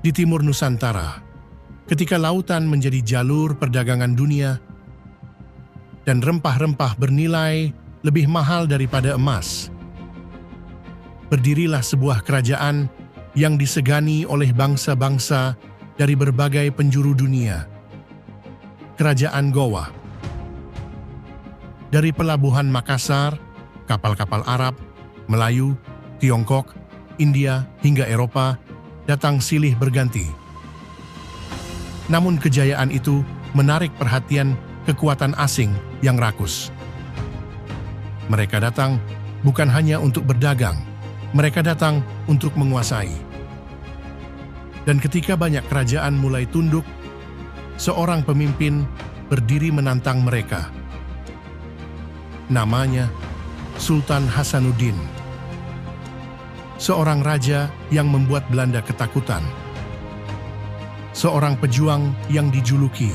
Di timur Nusantara, ketika lautan menjadi jalur perdagangan dunia dan rempah-rempah bernilai lebih mahal daripada emas, berdirilah sebuah kerajaan yang disegani oleh bangsa-bangsa dari berbagai penjuru dunia. Kerajaan Gowa. Dari pelabuhan Makassar, kapal-kapal Arab, Melayu, Tiongkok, India hingga Eropa datang silih berganti. Namun kejayaan itu menarik perhatian kekuatan asing yang rakus. Mereka datang bukan hanya untuk berdagang, mereka datang untuk menguasai. Dan ketika banyak kerajaan mulai tunduk, seorang pemimpin berdiri menantang mereka. Namanya Sultan Hasanuddin. Seorang raja yang membuat Belanda ketakutan. Seorang pejuang yang dijuluki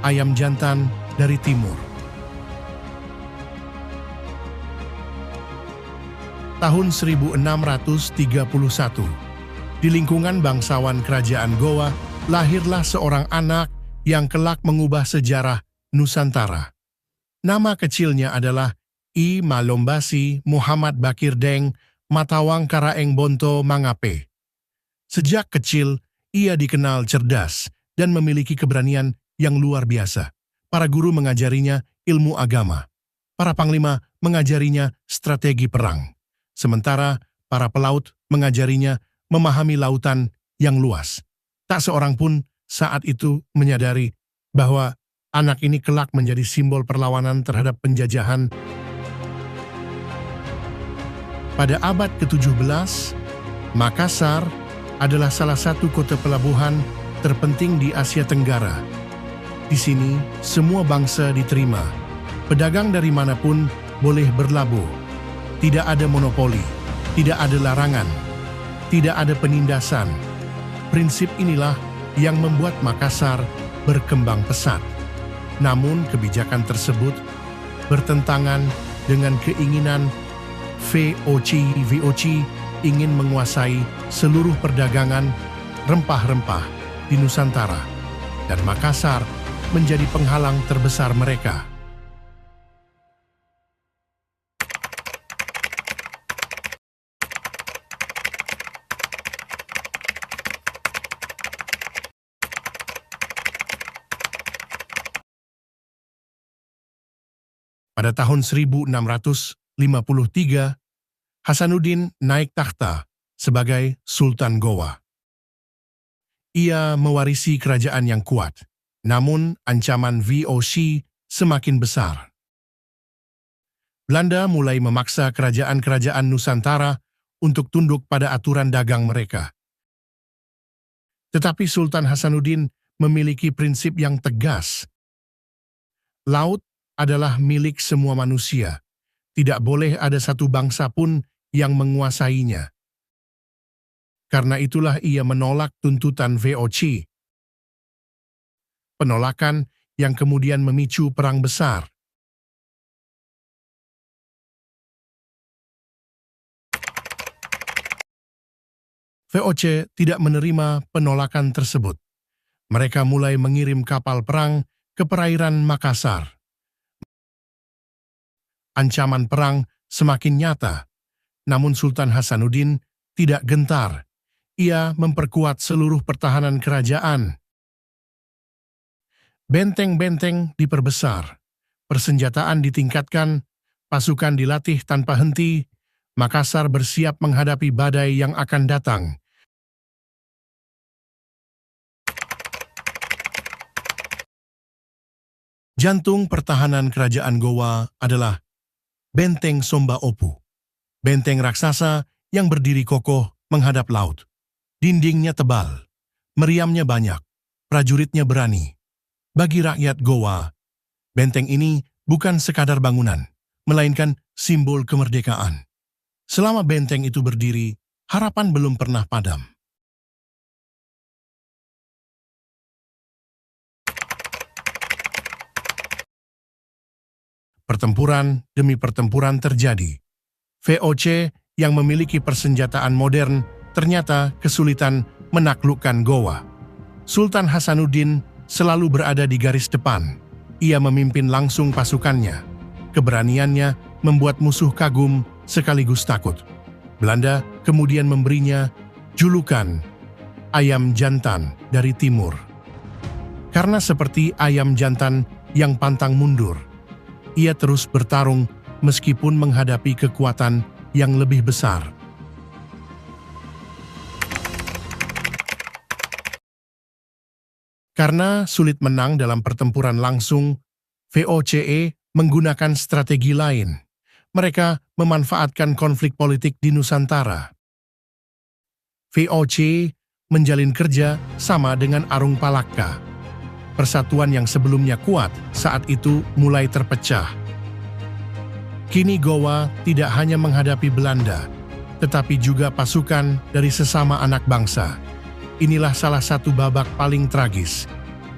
ayam jantan dari timur. Tahun 1631, di lingkungan bangsawan kerajaan Gowa, lahirlah seorang anak yang kelak mengubah sejarah Nusantara. Nama kecilnya adalah I Malombasi Muhammad Bakir Deng Matawang Karaeng Bonto Mangape. Sejak kecil, ia dikenal cerdas dan memiliki keberanian yang luar biasa. Para guru mengajarinya ilmu agama. Para panglima mengajarinya strategi perang. Sementara para pelaut mengajarinya memahami lautan yang luas. Tak seorang pun saat itu menyadari bahwa anak ini kelak menjadi simbol perlawanan terhadap penjajahan. Pada abad ke-17, Makassar adalah salah satu kota pelabuhan terpenting di Asia Tenggara. Di sini, semua bangsa diterima. Pedagang dari manapun boleh berlabuh. Tidak ada monopoli, tidak ada larangan, tidak ada penindasan. Prinsip inilah yang membuat Makassar berkembang pesat. Namun kebijakan tersebut bertentangan dengan keinginan VOC ingin menguasai seluruh perdagangan rempah-rempah di Nusantara, dan Makassar menjadi penghalang terbesar mereka. Pada tahun 1653, Hasanuddin naik takhta sebagai Sultan Gowa. Ia mewarisi kerajaan yang kuat, namun ancaman VOC semakin besar. Belanda mulai memaksa kerajaan-kerajaan Nusantara untuk tunduk pada aturan dagang mereka. Tetapi Sultan Hasanuddin memiliki prinsip yang tegas. Laut adalah milik semua manusia. Tidak boleh ada satu bangsa pun yang menguasainya. Karena itulah ia menolak tuntutan VOC. Penolakan yang kemudian memicu perang besar. VOC tidak menerima penolakan tersebut. Mereka mulai mengirim kapal perang ke perairan Makassar. Ancaman perang semakin nyata. Namun Sultan Hasanuddin tidak gentar. Ia memperkuat seluruh pertahanan kerajaan. Benteng-benteng diperbesar, persenjataan ditingkatkan, pasukan dilatih tanpa henti. Makassar bersiap menghadapi badai yang akan datang. Jantung pertahanan kerajaan Gowa adalah Benteng Somba Opu. Benteng raksasa yang berdiri kokoh menghadap laut. Dindingnya tebal, meriamnya banyak, prajuritnya berani. Bagi rakyat Gowa, benteng ini bukan sekadar bangunan, melainkan simbol kemerdekaan. Selama benteng itu berdiri, harapan belum pernah padam. Pertempuran demi pertempuran terjadi. VOC yang memiliki persenjataan modern ternyata kesulitan menaklukkan Gowa. Sultan Hasanuddin selalu berada di garis depan. Ia memimpin langsung pasukannya. Keberaniannya membuat musuh kagum sekaligus takut. Belanda kemudian memberinya julukan ayam jantan dari timur. Karena seperti ayam jantan yang pantang mundur, ia terus bertarung meskipun menghadapi kekuatan yang lebih besar. Karena sulit menang dalam pertempuran langsung, VOCE menggunakan strategi lain. Mereka memanfaatkan konflik politik di Nusantara. VOC menjalin kerja sama dengan Arung Palaka. Persatuan yang sebelumnya kuat saat itu mulai terpecah. Kini Gowa tidak hanya menghadapi Belanda, tetapi juga pasukan dari sesama anak bangsa. Inilah salah satu babak paling tragis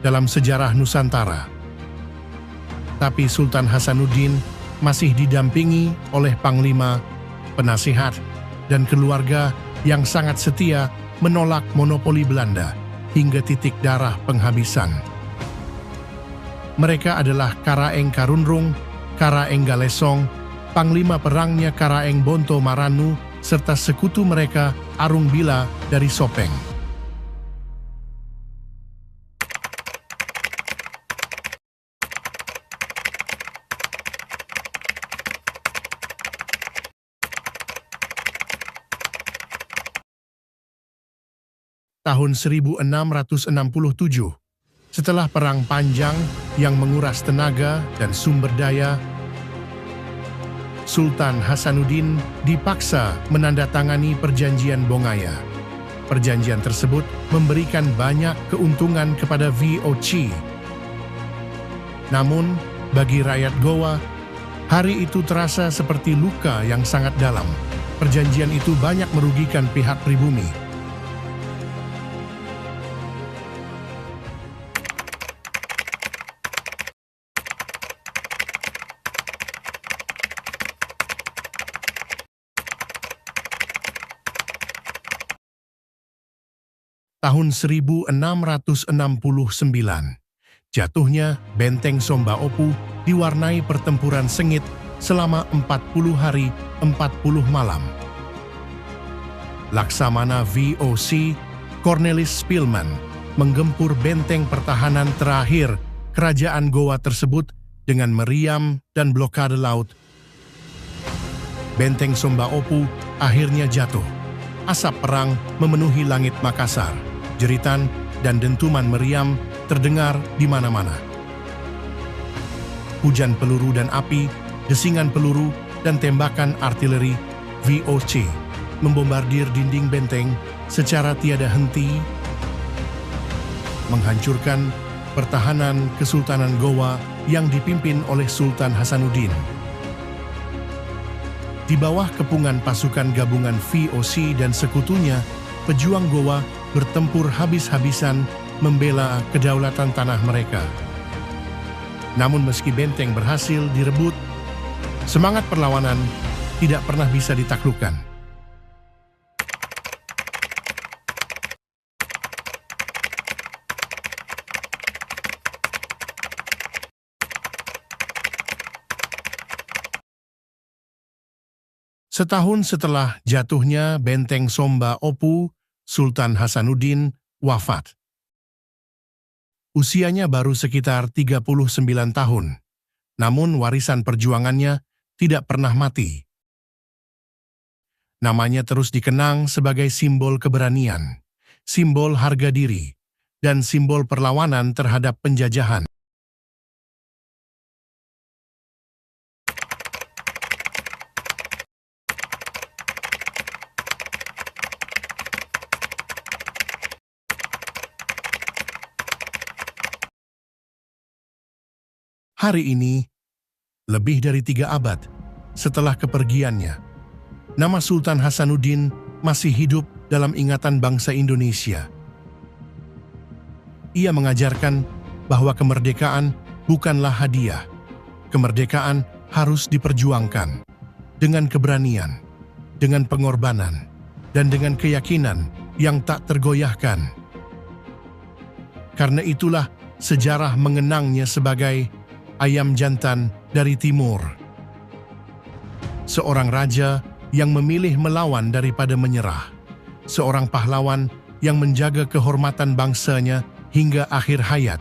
dalam sejarah Nusantara. Tapi Sultan Hasanuddin masih didampingi oleh panglima, penasihat, dan keluarga yang sangat setia menolak monopoli Belanda hingga titik darah penghabisan. Mereka adalah Karaeng Karunrung, Karaeng Galesong, panglima perangnya Karaeng Bonto Maranu, serta sekutu mereka Arung Bila dari Sopeng. Tahun 1667, setelah perang panjang yang menguras tenaga dan sumber daya, Sultan Hasanuddin dipaksa menandatangani Perjanjian Bongaya. Perjanjian tersebut memberikan banyak keuntungan kepada VOC. Namun, bagi rakyat Gowa, hari itu terasa seperti luka yang sangat dalam. Perjanjian itu banyak merugikan pihak pribumi. Tahun 1669, jatuhnya Benteng Somba Opu diwarnai pertempuran sengit selama 40 hari 40 malam. Laksamana VOC Cornelis Spilman menggempur benteng pertahanan terakhir kerajaan Gowa tersebut dengan meriam dan blokade laut. Benteng Somba Opu akhirnya jatuh. Asap perang memenuhi langit Makassar. Jeritan dan dentuman meriam terdengar di mana-mana. Hujan peluru dan api, desingan peluru, dan tembakan artileri VOC membombardir dinding benteng secara tiada henti, menghancurkan pertahanan Kesultanan Gowa yang dipimpin oleh Sultan Hasanuddin. Di bawah kepungan pasukan gabungan VOC dan sekutunya, pejuang Gowa bertempur habis-habisan membela kedaulatan tanah mereka. Namun meski benteng berhasil direbut, semangat perlawanan tidak pernah bisa ditaklukkan. Setahun setelah jatuhnya Benteng Somba Opu, Sultan Hasanuddin wafat. Usianya baru sekitar 39 tahun, namun warisan perjuangannya tidak pernah mati. Namanya terus dikenang sebagai simbol keberanian, simbol harga diri, dan simbol perlawanan terhadap penjajahan. Hari ini, lebih dari 3 abad setelah kepergiannya, nama Sultan Hasanuddin masih hidup dalam ingatan bangsa Indonesia. Ia mengajarkan bahwa kemerdekaan bukanlah hadiah. Kemerdekaan harus diperjuangkan dengan keberanian, dengan pengorbanan, dan dengan keyakinan yang tak tergoyahkan. Karena itulah sejarah mengenangnya sebagai ayam jantan dari timur. Seorang raja yang memilih melawan daripada menyerah. Seorang pahlawan yang menjaga kehormatan bangsanya hingga akhir hayat.